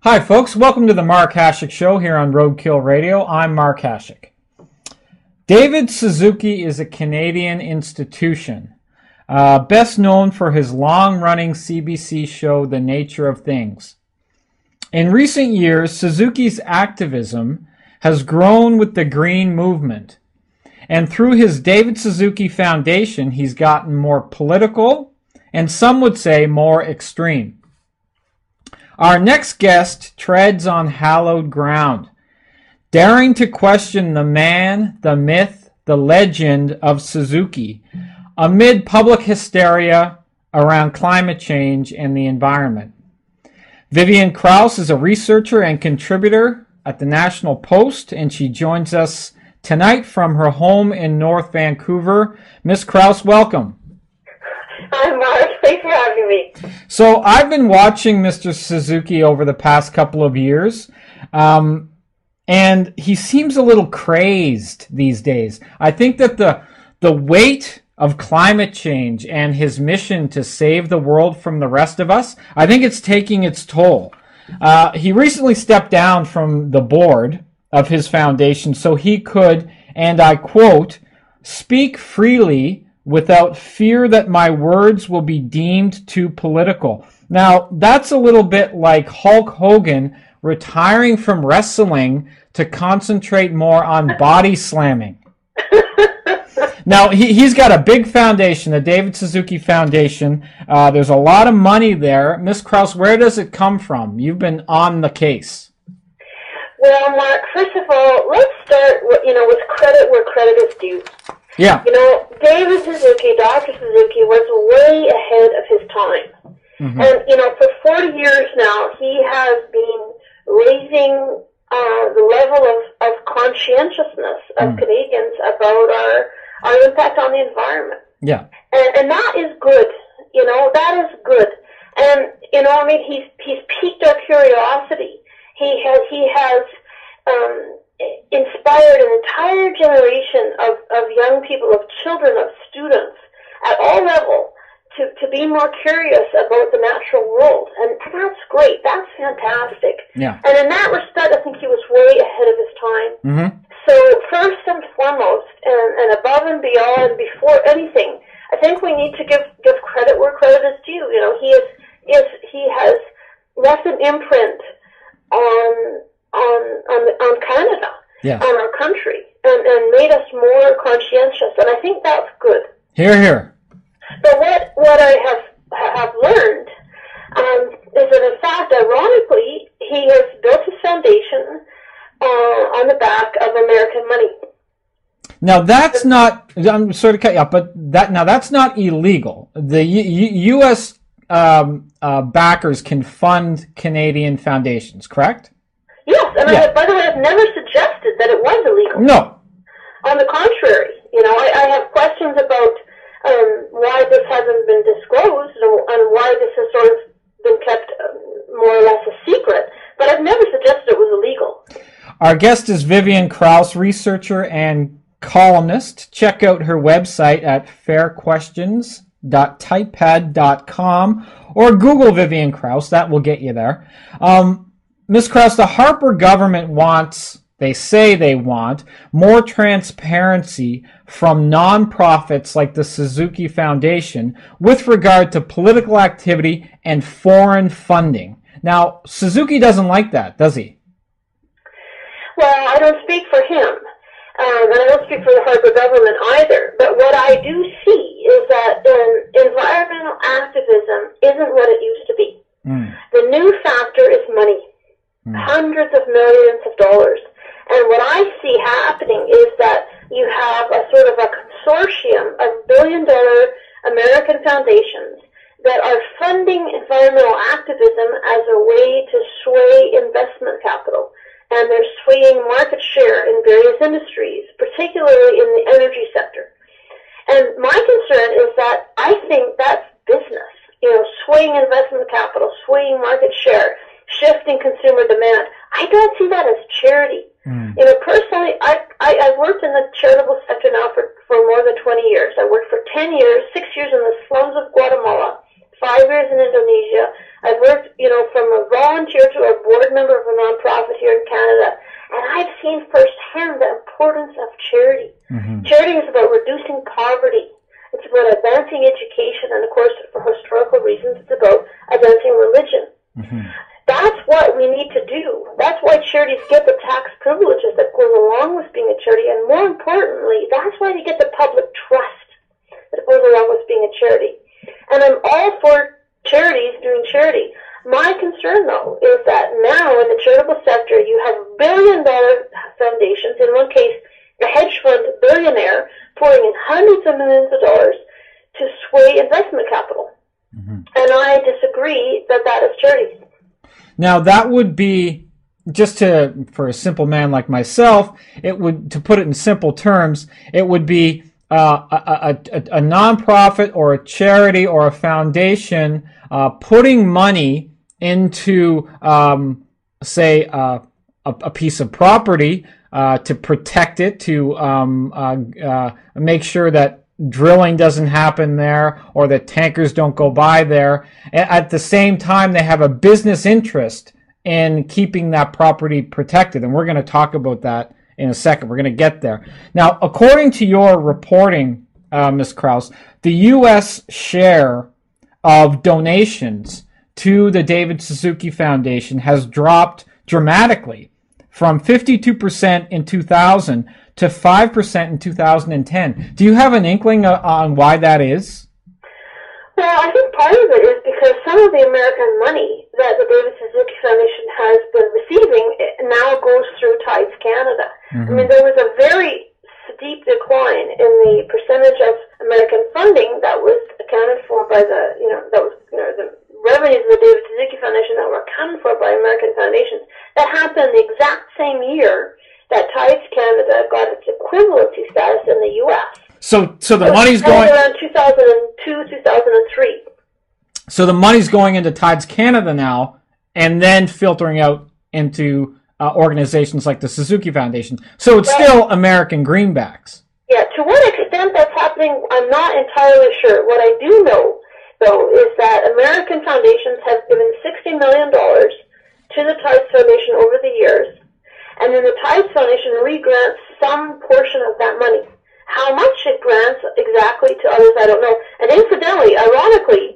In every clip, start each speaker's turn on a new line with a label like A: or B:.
A: Hi, folks. Welcome to the Mark Hasiuk Show here on Roadkill Radio. I'm Mark Hasiuk. David Suzuki is a Canadian institution, best known for his long-running CBC show, The Nature of Things. In recent years, Suzuki's activism has grown with the Green Movement, and through his David Suzuki Foundation, he's gotten more political, and some would say more extreme. Our next guest treads on hallowed ground, daring to question the man, the myth, the legend of Suzuki, amid public hysteria around climate change and the environment. Vivian Krause is a researcher and contributor at the National Post, and she joins us tonight from her home in North Vancouver. Miss Krause, welcome.
B: Hi, Mark. Thanks for having me.
A: So I've been watching Mr. Suzuki over the past couple of years, and he seems a little crazed these days. I think that the weight of climate change and his mission to save the world from the rest of us, I think it's taking its toll. He recently stepped down from the board of his foundation so he could, and I quote, speak freely without fear that my words will be deemed too political. Now, that's a little bit like Hulk Hogan retiring from wrestling to concentrate more on body slamming. Now, he's got a big foundation, the David Suzuki Foundation. There's a lot of money there. Ms. Krause, where does it come from? You've been on the case.
B: Well, Mark, first of all, let's start with credit where credit is due.
A: Yeah.
B: David Suzuki, Dr. Suzuki, was way ahead of his time. Mm-hmm. And, for 40 years now, he has been raising the level of conscientiousness of Canadians about our impact on the environment.
A: Yeah.
B: And that is good. That is good. And, he's piqued our curiosity. He has inspired an entire generation of young people, of children, of students at all levels to be more curious about the natural world. And that's great. That's fantastic.
A: Yeah.
B: And in that respect, I think he was way ahead of his time.
A: Mm-hmm.
B: So first and foremost, and above and beyond, before anything, I think we need to give credit where credit is due. He has left an imprint on Canada,
A: yeah,
B: on our country, and made us more conscientious, and I think that's good.
A: Hear, hear.
B: But what I have learned is that, in fact, ironically, he has built his foundation on the back of American money.
A: Now that's not. I'm sorry to cut you off, but that's not illegal. The U.S. Backers can fund Canadian foundations, correct?
B: Yes, and yeah. By the way, I've never suggested that it was illegal.
A: No.
B: On the contrary, I have questions about why this hasn't been disclosed and why this has sort of been kept more or less a secret, but I've never suggested it was illegal.
A: Our guest is Vivian Krause, researcher and columnist. Check out her website at fairquestions.typepad.com or Google Vivian Krause. That will get you there. Ms. Krause, the Harper government wants, they say they want, more transparency from nonprofits like the Suzuki Foundation with regard to political activity and foreign funding. Now, Suzuki doesn't like that, does he?
B: Well, I don't speak for him, and I don't speak for the Harper government either, but what I do see is that environmental activism isn't what it used to be. The new factor is money. Hundreds of millions of dollars. And what I see happening is that you have a sort of a consortium of billion-dollar American foundations that are funding environmental activism as a way to sway investment capital. And they're swaying market share in various industries, particularly in the energy sector. And my concern is that I think that's business. Swaying investment capital, swaying market share, shifting consumer demand. I don't see that as charity. Personally, I've worked in the charitable sector now for more than 20 years. I worked for 10 years, 6 years in the slums of Guatemala, 5 years in Indonesia. I've worked, from a volunteer to a board member of a nonprofit here in Canada, and I've seen firsthand the importance of charity. Mm-hmm. Charity is about reducing poverty. It's about advancing education, and of course, for historical reasons, it's about advancing religion. Mm-hmm. That's what we need to do. That's why charities get the tax privileges that goes along with being a charity, and more importantly, that's why they get the public trust that goes along with being a charity. And I'm all for charities doing charity. My concern, though, is that now in the charitable sector, you have billion-dollar foundations, in one case, a hedge fund billionaire pouring in hundreds of millions of dollars to sway investment capital. Mm-hmm. And I disagree that that is charity.
A: Now, that would be, for a simple man like myself, to put it in simple terms, it would be a nonprofit or a charity or a foundation putting money into, say, a piece of property to protect it, to make sure that drilling doesn't happen there or that tankers don't go by there. At the same time, they have a business interest in keeping that property protected. And we're going to talk about that in a second. We're going to get there. Now, according to your reporting, Ms. Krause, the U.S. share of donations to the David Suzuki Foundation has dropped dramatically from 52% in 2000 to 5% in 2010. Do you have an inkling on why that is?
B: Well, I think part of it is because some of the American money that the David Suzuki Foundation has been receiving now goes through Tides Canada. Mm-hmm. I mean, there was a very steep decline in the percentage of American funding that was accounted for by the revenues of the David Suzuki Foundation that were accounted for by American foundations. That happened the exact same year that Tides Canada got its equivalency status in the U.S.
A: So the money's going
B: around 2002, 2003.
A: So the money's going into Tides Canada now, and then filtering out into organizations like the Suzuki Foundation. So it's still American greenbacks. Yeah. To what extent that's happening, I'm not entirely sure. What I do know, though, is that American foundations have given $60 million to the Tides Foundation over the years, and then the Tides Foundation re-grants some portion of that money. How much it grants exactly to others, I don't know. And incidentally, ironically,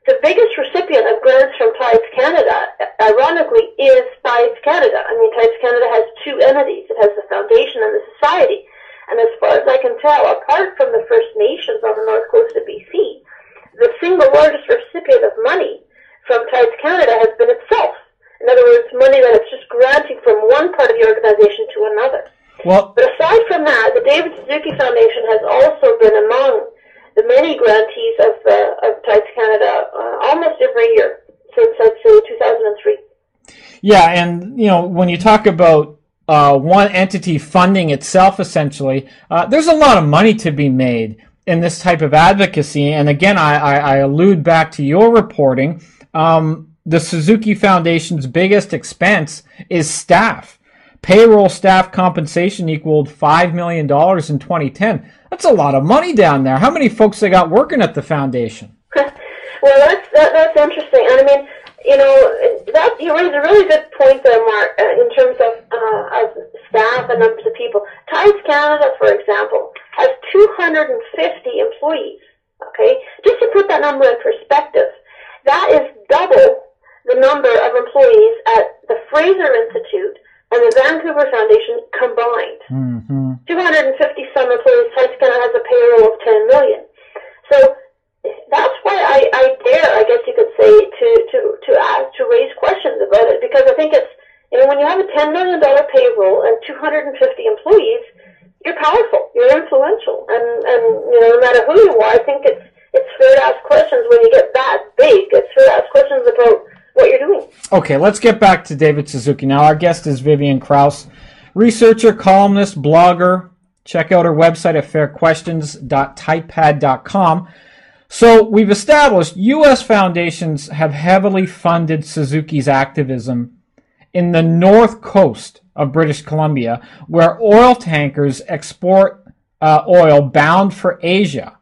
A: the biggest recipient of grants from Tides Canada, ironically, is Tides Canada. I mean, Tides Canada has two entities. It has the foundation and the society. And as far as I can tell, apart from the First Nations on the north coast of BC, the single largest recipient of money from Tides Canada has been itself. In other words, money that it's just granting from one part of the organization to another. But aside from that, the David Suzuki Foundation has also been among the many grantees of Tides Canada almost every year since, I'd say, 2003. Yeah, and, when you talk about one entity funding itself, essentially, there's a lot of money to be made in this type of advocacy. And again, I allude back to your reporting. The Suzuki Foundation's biggest expense is staff. Payroll staff compensation equaled $5 million in 2010. That's a lot of money down there. How many folks they got working at the foundation? Well, that's interesting. And I mean, you raise a really good point there, Mark, in terms of staff and numbers of people. Tides Canada, for example, has 250 employees. Okay, just to put that number in perspective, that is double the number of employees at the Fraser Institute and the Vancouver Foundation combined. Mm-hmm. 250 some employees. Tides Canada has a payroll of 10 million. So that's why I dare, I guess you could say, to raise questions about it, because I think it's, when you have a $10 million payroll and 250 employees, you're powerful, you're influential, and no matter who you are, I think it's fair to ask questions when you get that big. It's fair to ask questions about what you're doing. Okay, let's get back to David Suzuki. Now, our guest is Vivian Krause, researcher, columnist, blogger. Check out her website at fairquestions.typepad.com. So we've established U.S. foundations have heavily funded Suzuki's activism in the north coast of British Columbia, where oil tankers export oil bound for Asia,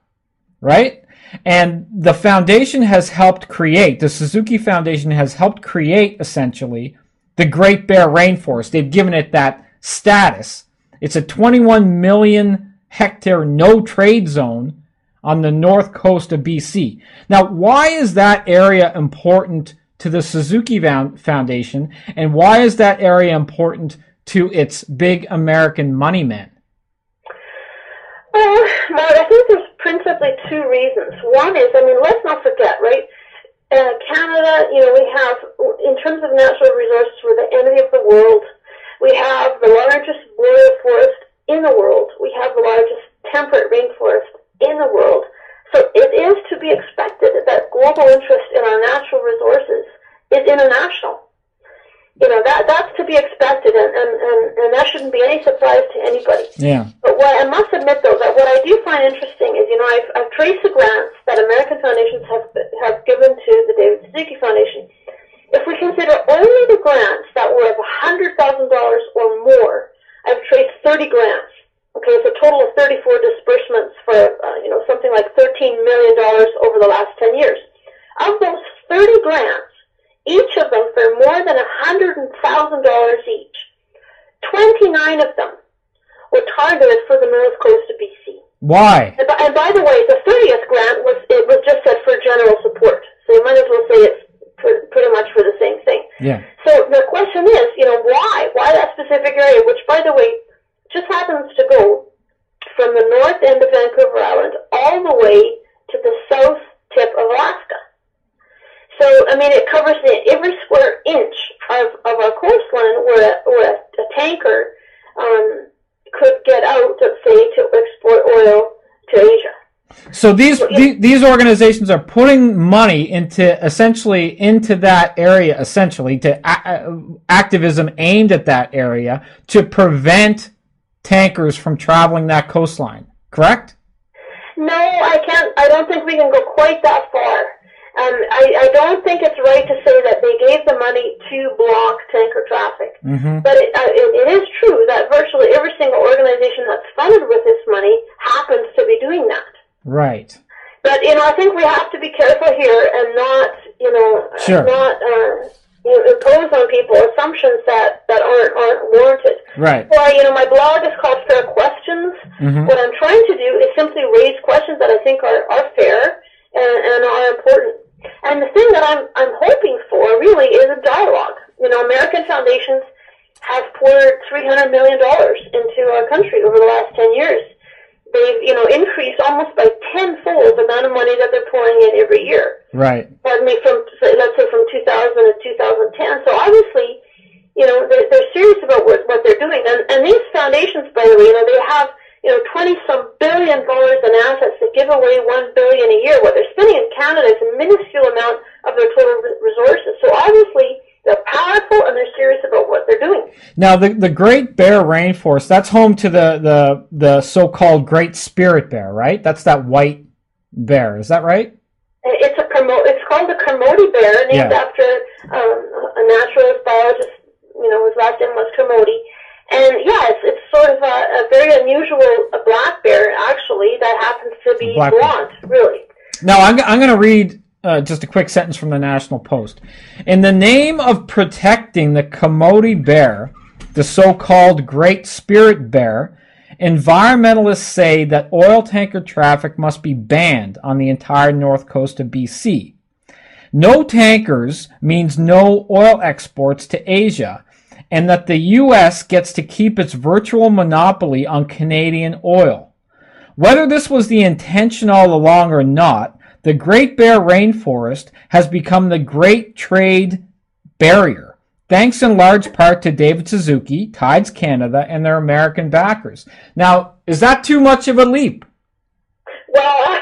A: right? And the foundation has helped create, the Suzuki Foundation has helped create, essentially, the Great Bear Rainforest. They've given it that status. It's a 21 million hectare no-trade zone on the north coast of BC. Now, why is that area important to the Suzuki Foundation, and why is that area important to its big American money men?
B: Well, Mark, I think there's principally two reasons. One is, let's not forget, right? Canada, we have, in terms of natural resources, we're the envy of the world. We have the largest boreal forest in the world. We have the largest temperate rainforest in the world. So it is to be expected that global interest in our natural resources is international. That's to be expected, and that shouldn't be any surprise to anybody.
A: Yeah.
B: But what I must admit, though, that what I do find interesting is, I've traced the grants that American foundations have given to the David Suzuki Foundation. If we consider only the grants that were of $100,000 or more, I've traced 30 grants. Okay, it's a total of 34 disbursements for, something like $13 million over the last 10 years. Of those 30 grants, each of them for more than $100,000 each, 29 of them were targeted for the north coast of BC.
A: Why?
B: And by the way, the 30th grant was just said for general support, so you might as well say it's pretty much for the same thing.
A: Yeah.
B: So the question is, why? Why that specific area, which, by the way, just happens to go from the north end of Vancouver Island all the way to the south tip of Alaska. So, it covers every square inch of our coastline where a tanker could get out, let's say, to export oil to Asia.
A: So these organizations are putting money into that area, essentially, to activism aimed at that area to prevent tankers from traveling that coastline, correct?
B: No, I can't. I don't think we can go quite that far. I don't think it's right to say that they gave the money to block tanker traffic. Mm-hmm. But it is true that virtually every single organization that's funded with this money happens to be doing that. Right. But, I think we have to be careful here and not,
A: sure.
B: not impose on people assumptions that aren't warranted.
A: Right.
B: Well, my blog is called Fair Questions. Mm-hmm. What I'm trying to do is simply raise questions that I think are fair and are important. And the thing that I'm hoping for really is a dialogue. American foundations have poured $300 million into our country over the last 10 years. They've, increased almost by tenfold the amount of money that they're pouring in every year. Right. Pardon me, let's say from 2000 to 2010. So obviously, they're serious about what they're doing. And these foundations, by the way, they have 20-some billion dollars in assets that give away $1 billion a year. What they're spending in Canada is a minuscule amount of their total resources. So obviously, they're powerful and they're serious about what they're doing. Now,
A: the Great Bear Rainforest, that's home to the so-called Great Spirit Bear, right? That's that white bear. Is that right?
B: It's called the Kermode bear, named after a naturalist biologist. His last name was Kermode. And it's sort of a very unusual black bear, actually, that happens to be blonde, really.
A: Now, I'm going to read just a quick sentence from the National Post. In the name of protecting the Kermode bear, the so-called Great Spirit Bear, environmentalists say that oil tanker traffic must be banned on the entire north coast of BC. No tankers means no oil exports to Asia, and that the U.S. gets to keep its virtual monopoly on Canadian oil. Whether this was the intention all along or not, the Great Bear Rainforest has become the great trade barrier, thanks in large part to David Suzuki, Tides Canada, and their American backers. Now, is that too much of a leap?
B: Well,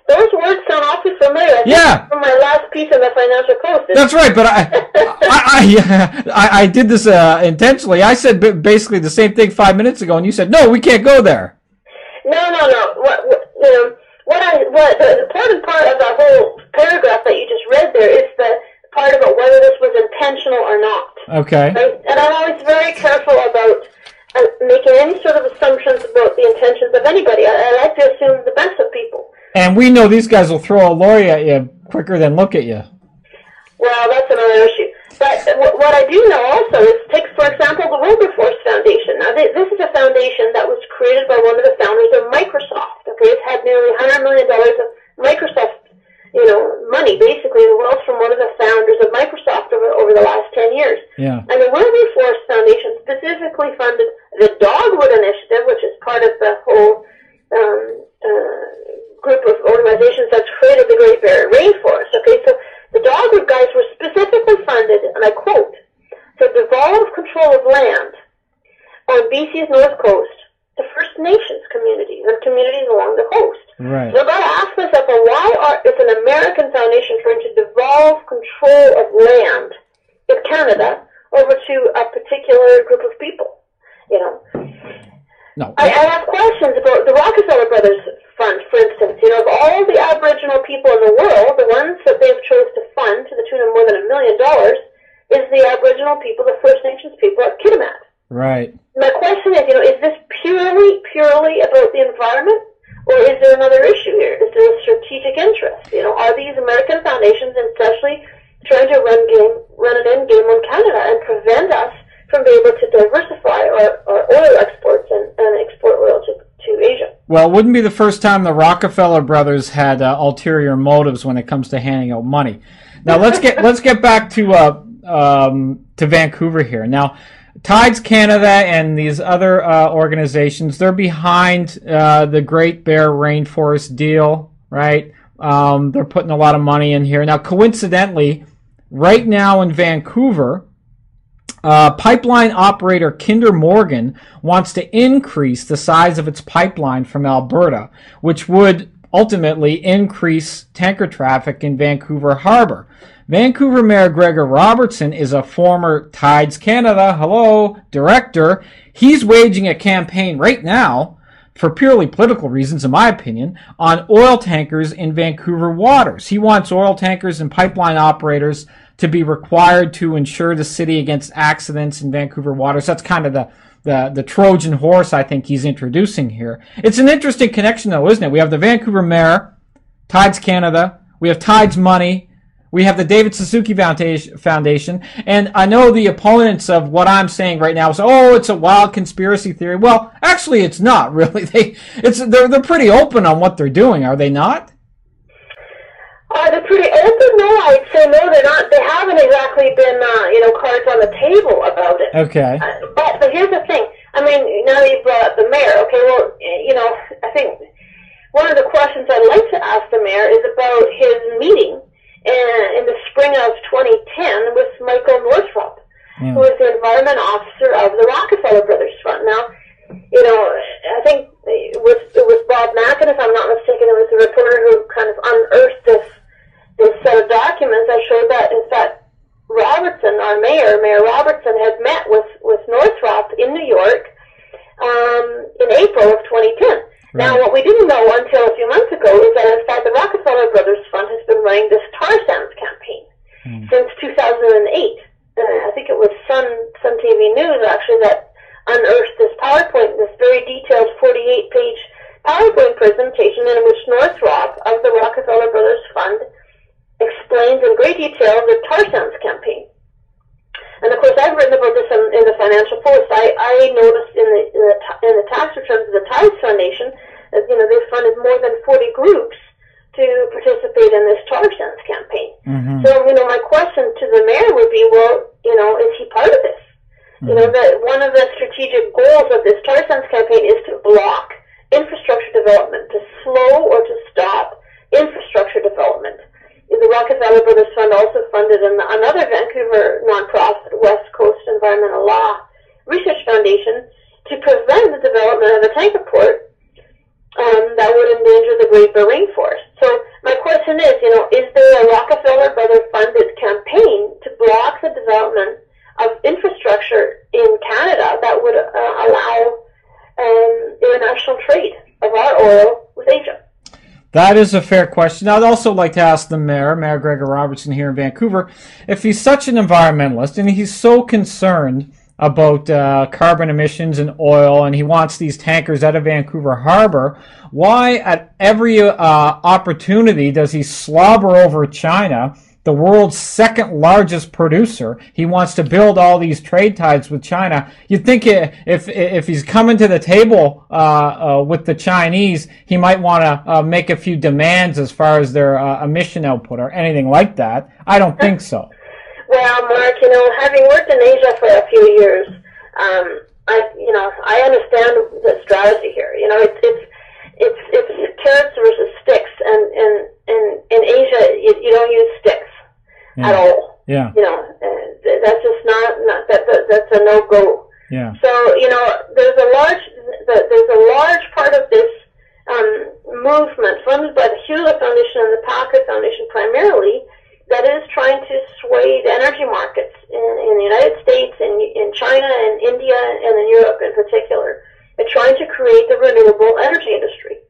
B: those words sound awfully familiar. From my last piece in the Financial Post.
A: That's right, but I did this intentionally. I said basically the same thing 5 minutes ago, and you said, no, we can't go there.
B: No. The important part of that whole paragraph that you just read there is the part about whether this was intentional or not.
A: Okay.
B: Right? And I'm always very careful about making any sort of assumptions about the intentions of anybody. I like to assume the best of people.
A: And we know these guys will throw a lorry at you quicker than look at you.
B: Well, that's another issue. But what I do know also is, take, for example, the Wilberforce Foundation. Now, this is a foundation that was created by one of the founders of Microsoft. Okay, it's had nearly $100 million of Microsoft, money, basically, the wealth from one of the founders of Microsoft over the last 10 years.
A: Yeah.
B: And the Wilberforce Foundation specifically funded the Dogwood Initiative, which is part of the whole group of organizations that's created the Great Barrier Rainforest. Okay, so the Dogwood guys were specifically funded, and I quote, to devolve control of land on BC's north coast to First Nations communities and communities along the coast.
A: Right.
B: So I've got to ask myself, well, why is an American foundation trying to devolve control of land in Canada over to a particular group of people?
A: No.
B: I have questions about the Rockefeller Brothers Fund, for instance. Of all the Aboriginal people in the world, the ones that they've chose to fund to the tune of more than $1 million is the Aboriginal people, the First Nations people at Kitimat.
A: Right.
B: My question is this purely about the environment, or is there another issue here? Is there a strategic interest? Are these American foundations essentially trying to run an end game on Canada and prevent us from being able to diversify our oil exports and export oil to Asia?
A: Well, it wouldn't be the first time the Rockefeller brothers had ulterior motives when it comes to handing out money. Now let's get back to Vancouver here. Now, Tides Canada and these other organizations, they're behind the Great Bear Rainforest deal, right? They're putting a lot of money in here. Now, coincidentally, right now in Vancouver, pipeline operator Kinder Morgan wants to increase the size of its pipeline from Alberta, which would ultimately increase tanker traffic in Vancouver Harbor. Vancouver Mayor Gregor Robertson is a former Tides Canada, director. He's waging a campaign right now, for purely political reasons, in my opinion, on oil tankers in Vancouver waters. He wants oil tankers and pipeline operators to be required to insure the city against accidents in Vancouver waters. That's kind of the Trojan horse I think he's introducing here. It's an interesting connection, though, isn't it? We have the Vancouver Mayor, Tides Canada, we have Tides Money, we have the David Suzuki Foundation, and I know the opponents of what I'm saying right now say, it's a wild conspiracy theory. Well, actually, it's not really. They're pretty open on what they're doing, are they not?
B: They're pretty open. No, I'd say no, they're not. They haven't exactly been, cards on the table about it.
A: Okay.
B: But here's the thing. I mean, now you brought up the mayor. Okay, well, I think one of the questions I'd like to ask the mayor is about his meeting in the spring of 2010 with Michael Northrop, who is the environment officer of the Rockefeller Brothers Fund. Now, I think it was Bob Macken, if I'm not mistaken, it was the reporter who kind of unearthed this set of documents. I showed that, in fact, Robertson, our Mayor Robertson, had met with Northrop in New York in April of 2010. Right. Now, what we didn't know until a few months ago is that, in fact, the Rockefeller Brothers Fund has been running this tar sands campaign since 2008. I think it was Sun TV News, actually, that unearthed this PowerPoint, this very detailed 48-page PowerPoint presentation in which Northrop of the Rockefeller Brothers Fund explains in great detail the tar sands campaign. And of course, I've written about this in the Financial Post. I noticed in the tax returns of the Tides Foundation that they funded more than 40 groups to participate in this tar sands campaign. Mm-hmm. So my question to the mayor would be, well, is he part of this? Mm-hmm. That one of the strategic goals of this tar sands campaign is to block infrastructure development, to slow or to stop infrastructure development. The Rockefeller Brothers Fund also funded another Vancouver nonprofit, West Coast Environmental Law Research Foundation, to prevent the development of a tanker port that would endanger the Great Bear Rainforest. So my question is there a Rockefeller Brothers funded campaign to block the development of infrastructure in Canada that would allow international trade of our oil with Asia?
A: That is a fair question. I'd also like to ask the Mayor Gregor Robertson here in Vancouver, if he's such an environmentalist and he's so concerned about carbon emissions and oil, and he wants these tankers out of Vancouver Harbor, why at every opportunity does he slobber over China, the world's second largest producer? He wants to build all these trade ties with China. You'd think if he's coming to the table with the Chinese, he might want to make a few demands as far as their emission output or anything like that. I don't think so.
B: Well, Mark, having worked in Asia for a few years, I understand the strategy here. It's carrots versus sticks, and in Asia you don't use sticks at all.
A: Yeah.
B: That's just not that's a no go.
A: Yeah.
B: So there's a large part of this movement funded by the Hewlett Foundation and the Packard Foundation primarily that is trying to sway the energy markets in the United States, in China, and India, and in Europe in particular. They're trying to create the renewable energy industry.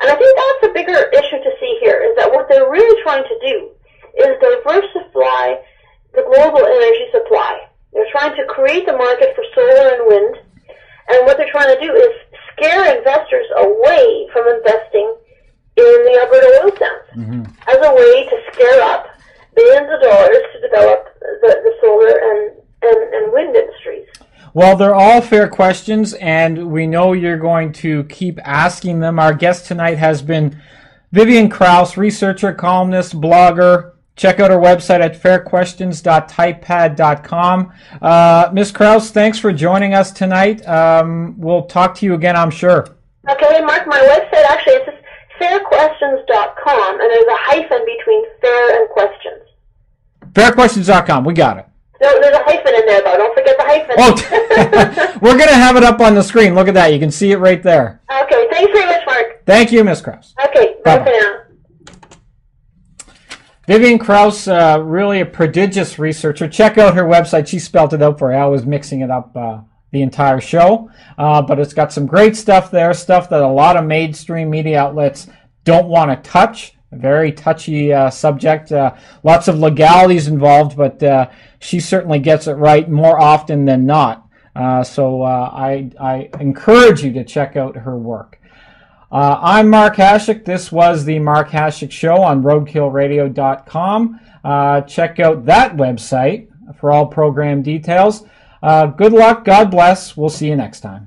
B: And I think that's a bigger issue to see here, is that what they're really trying to do is diversify the global energy supply. They're trying to create the market for solar and wind, and what they're trying to do is scare investors away from investing in the Alberta oil sands as a way to scare up billions of dollars to develop the solar and wind industries.
A: Well, they're all fair questions, and we know you're going to keep asking them. Our guest tonight has been Vivian Krause, researcher, columnist, blogger. Check out our website at fairquestions.typepad.com. Ms. Krause, thanks for joining us tonight. We'll talk to you again, I'm sure.
B: Okay, Mark, my website actually is fairquestions.com, and there's a hyphen between fair and questions.
A: Fairquestions.com, we got it.
B: No, there's a hyphen in there, though. Don't forget the hyphen.
A: Oh, we're going to have it up on the screen. Look at that. You can see it right there.
B: Okay, thanks very much, Mark.
A: Thank you, Ms. Krause.
B: Okay, bye for now.
A: Vivian Krause, really a prodigious researcher. Check out her website. She spelled it out for you. I was mixing it up the entire show. But it's got some great stuff there, stuff that a lot of mainstream media outlets don't want to touch. A very touchy subject. Lots of legalities involved, but she certainly gets it right more often than not. So I encourage you to check out her work. I'm Mark Hasiuk. This was the Mark Hasiuk Show on roadkillradio.com. Check out that website for all program details. Good luck. God bless. We'll see you next time.